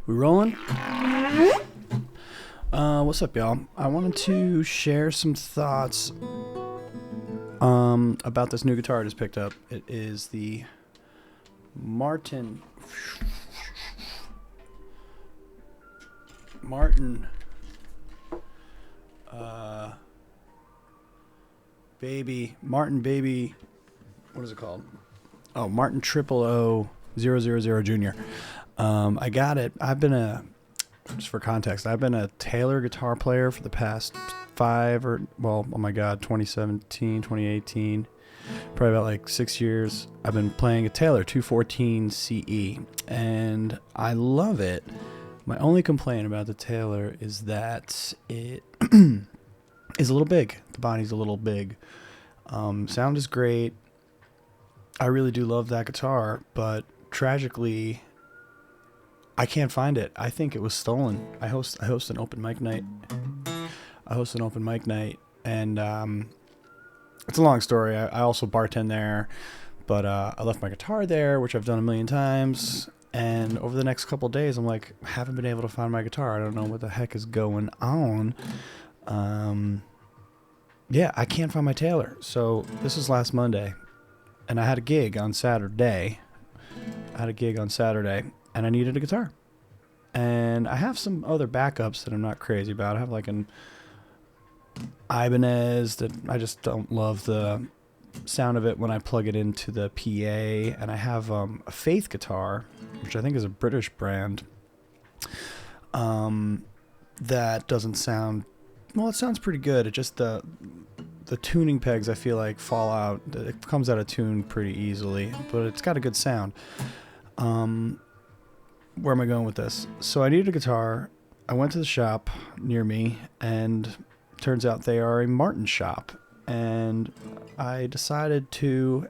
We rolling? What's up, y'all? I wanted to share some thoughts about this new guitar I just picked up. It is the Martin Baby, what is it called? Oh, Martin 000 Junior. I got it. Just for context, I've been a Taylor guitar player for the past 2017, 2018, probably about like 6 years. I've been playing a Taylor 214 CE, and I love it. My only complaint about the Taylor is that it is a little big. The body's a little big. Sound is great. I really do love that guitar, but tragically, I can't find it. I think it was stolen. I host an open mic night. And it's a long story. I also bartend there, but I left my guitar there, which I've done a million times. And over the next couple of days, I'm like, I haven't been able to find my guitar. I don't know what the heck is going on. Yeah, I can't find my Taylor. So this is last Monday, and I had a gig on Saturday. And I needed a guitar. And I have some other backups that I'm not crazy about. I have like an Ibanez that I just don't love the sound of it when I plug it into the PA. And I have a Faith guitar, which I think is a British brand, that doesn't sound... Well, it sounds pretty good. It just... The tuning pegs, I feel like, fall out. It comes out of tune pretty easily, but it's got a good sound. Where am I going with this? So I needed a guitar. I went to the shop near me, and turns out they are a Martin shop. And I decided to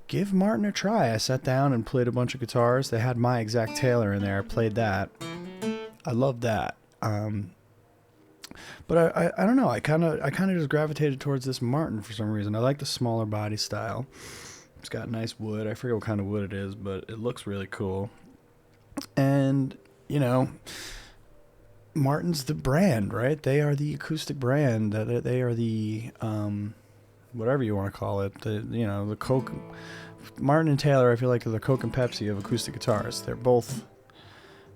give Martin a try. I sat down and played a bunch of guitars. They had my exact Taylor in there. I played that. I loved that. But I don't know. I kind of just gravitated towards this Martin for some reason. I like the smaller body style. It's got nice wood. I forget what kind of wood it is, but it looks really cool. And, you know, Martin's the brand, right? They are the acoustic brand. They are the, whatever you want to call it. The Coke. Martin and Taylor, I feel like, are the Coke and Pepsi of acoustic guitars. They're both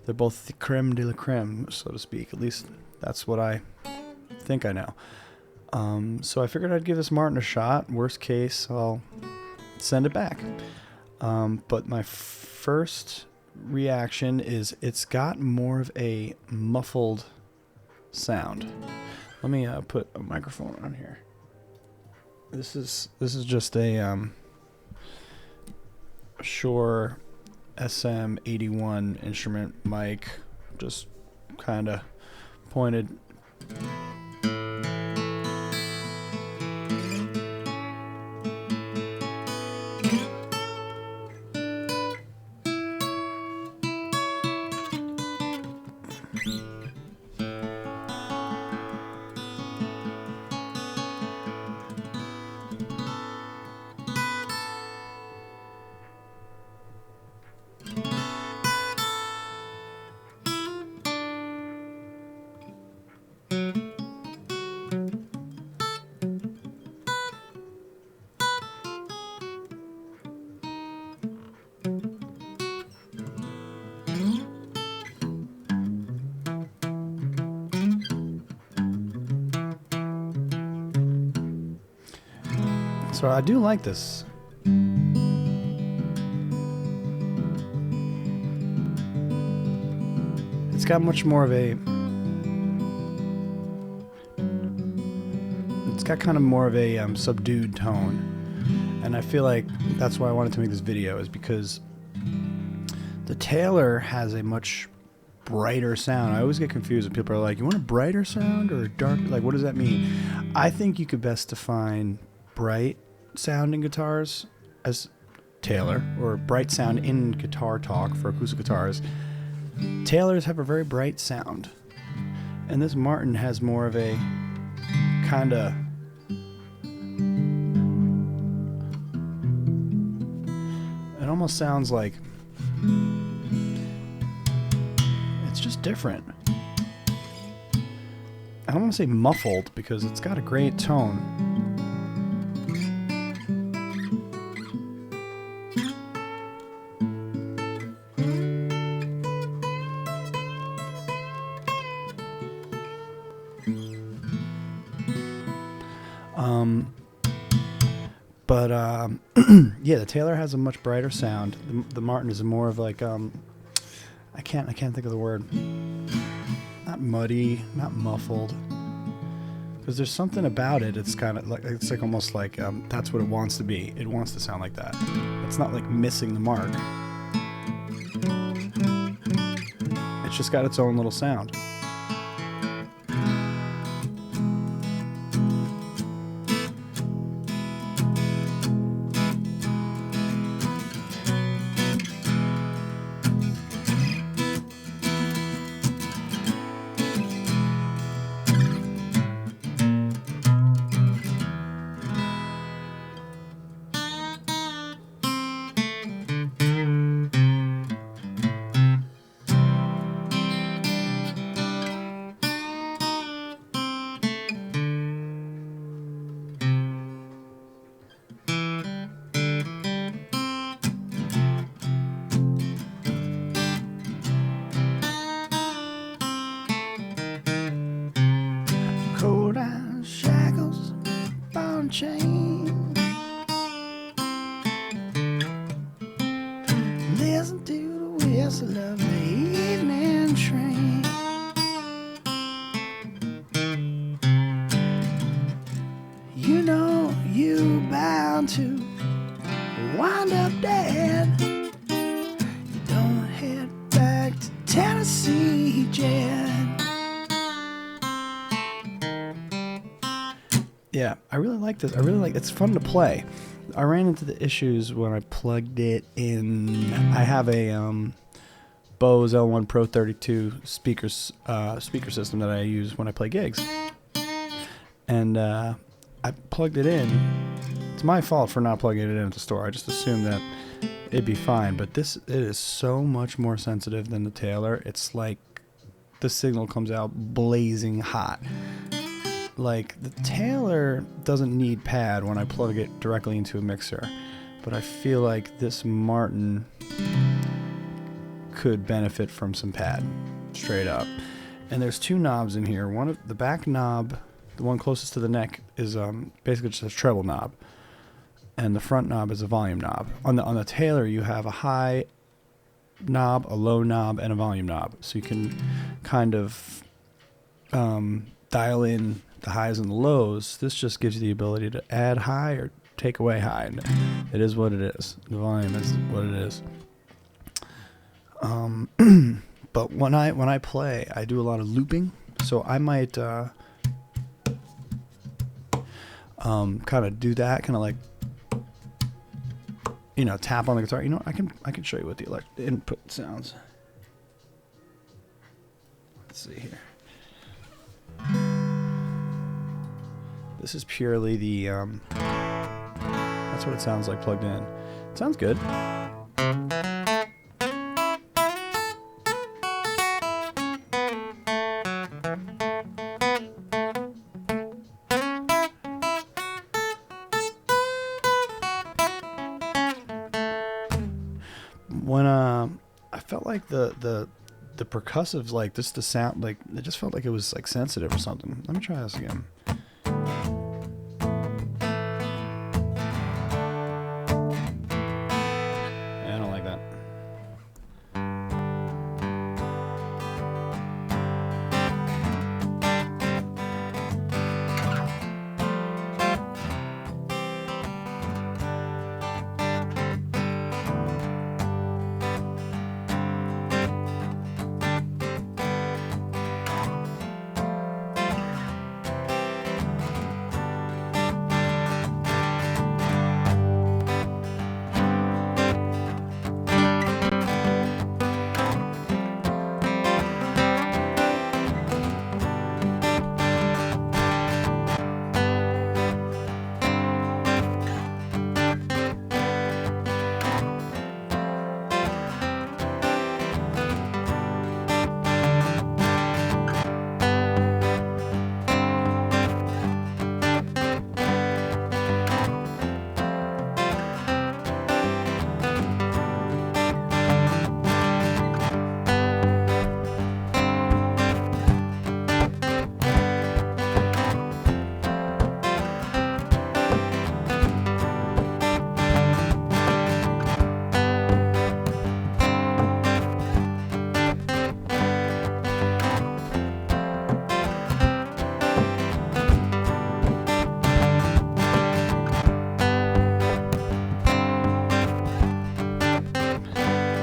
the creme de la creme, so to speak. At least that's what I think I know. So I figured I'd give this Martin a shot. Worst case, I'll send it back. But my first reaction is it's got more of a muffled sound. Let me put a microphone on here. This is just a Shure SM81 instrument mic, just kind of pointed. So I do like this. It's got much more of a... It's got kind of more of a subdued tone. And I feel like that's why I wanted to make this video, is because the Taylor has a much brighter sound. I always get confused when people are like, you want a brighter sound or a dark? Like, what does that mean? I think you could best define bright sounding guitars as Taylor, or bright sound in guitar talk for acoustic guitars. Taylors have a very bright sound, and this Martin has more of a kind of... It almost sounds like... It's just different. I don't want to say muffled because it's got a great tone. Yeah, the Taylor has a much brighter sound. The Martin is more of like I can't think of the word. Not muddy, not muffled. Because there's something about it. It's kind of like almost like that's what it wants to be. It wants to sound like that. It's not like missing the mark. It's just got its own little sound. Cold iron shackles, ball and chain. Listen to the whistle of the evening train. You know you bound to wind up dead. You don't head back to Tennessee, Jet. Yeah, I really like this. It's fun to play. I ran into the issues when I plugged it in. I have a Bose L1 Pro 32 speaker system that I use when I play gigs. And I plugged it in. It's my fault for not plugging it in at the store. I just assumed that it'd be fine. But it is so much more sensitive than the Taylor. It's like the signal comes out blazing hot. Like, the Taylor doesn't need pad when I plug it directly into a mixer, but I feel like this Martin could benefit from some pad, straight up. And there's two knobs in here. One of the back knob, the one closest to the neck, is basically just a treble knob, and the front knob is a volume knob. On the Taylor, you have a high knob, a low knob, and a volume knob, so you can kind of dial in the highs and the lows. This just gives you the ability to add high or take away high. And it is what it is. The volume is what it is. But when I play, I do a lot of looping, so I might kind of do that, kind of like, you know, tap on the guitar. You know, I can show you what the input sounds. Let's see here. This is purely the, that's what it sounds like plugged in. It sounds good. When, I felt like the percussives, like just the sound, like it just felt like it was like sensitive or something. Let me try this again.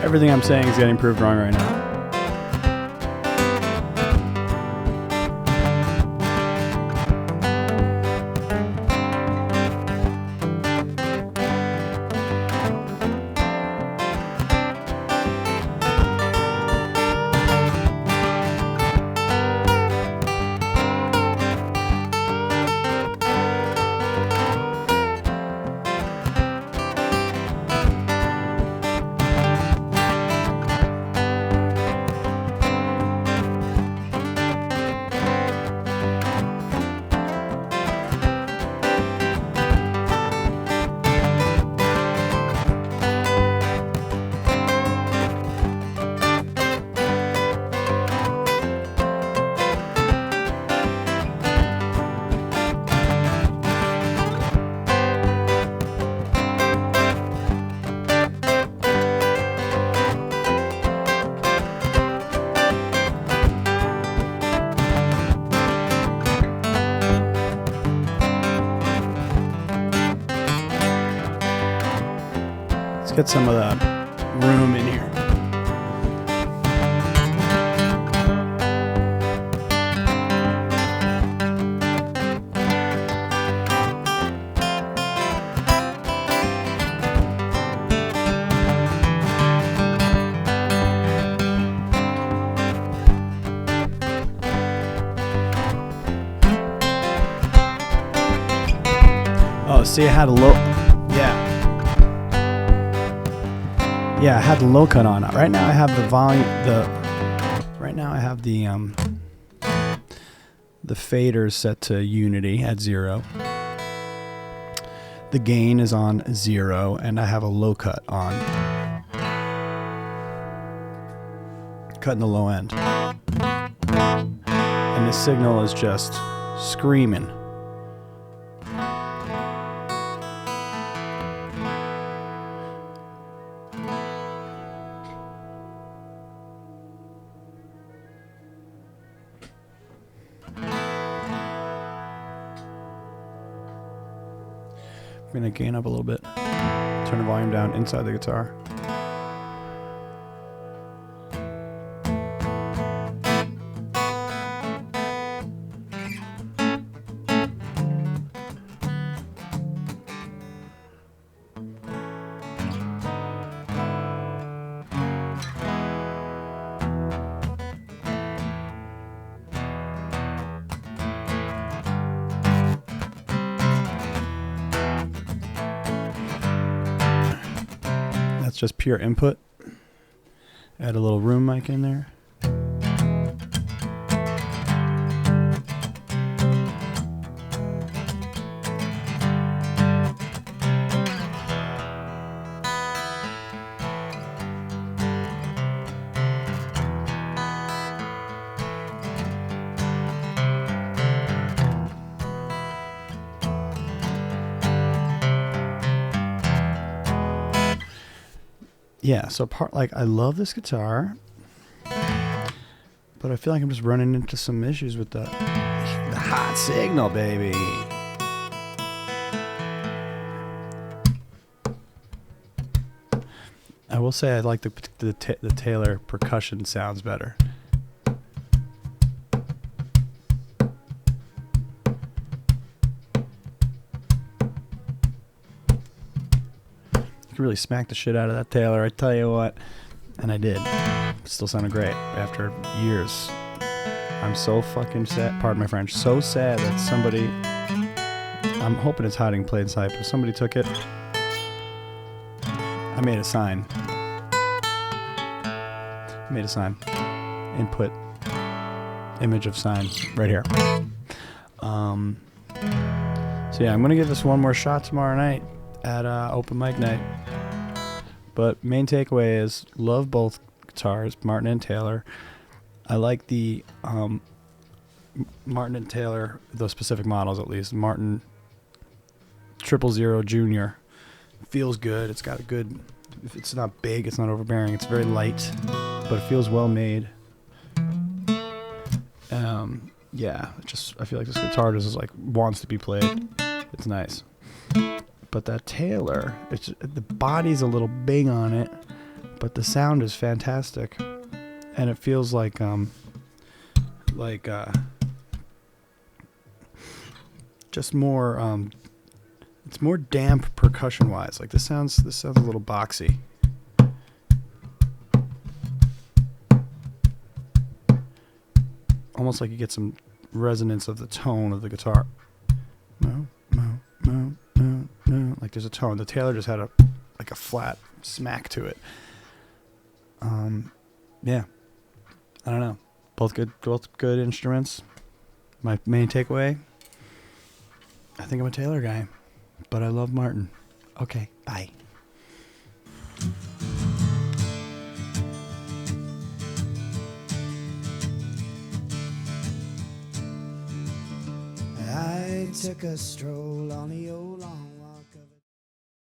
Everything I'm saying is getting proved wrong right now. Get some of the room in here. Oh, see, I had a low. Yeah, I had the low cut on. Right now I have the volume, right now I have the faders set to unity at 0. The gain is on 0, and I have a low cut on. Cutting the low end. And the signal is just screaming. I'm going to gain up a little bit. Turn the volume down inside the guitar. Just pure input. Add a little room mic in there. Yeah, so I love this guitar, but I feel like I'm just running into some issues with the hot signal, baby. I will say I like the Taylor percussion sounds better. Really smack the shit out of that Taylor, I tell you what. And I did. It still sounded great after years. I'm so fucking sad, pardon my French, so sad that somebody, I'm hoping it's hiding in plain sight, but somebody took it. I made a sign. Input, image of sign, right here. So yeah, I'm gonna give this one more shot tomorrow night at open mic night. But main takeaway is love both guitars, Martin and Taylor. I like the Martin and Taylor, those specific models at least. Martin 000 Junior feels good. It's got a good. It's not big. It's not overbearing. It's very light, but it feels well made. Yeah, I feel like this guitar just wants to be played. It's nice. But that Taylor, the body's a little big on it, but the sound is fantastic, and it feels like just more it's more damp percussion wise. Like this sounds a little boxy. Almost like you get some resonance of the tone of the guitar. No, no, no, no, no. Like there's a tone. The Taylor just had a flat smack to it. Yeah. I don't know. Both good instruments. My main takeaway, I think I'm a Taylor guy, but I love Martin. Okay, bye. I took a stroll on the old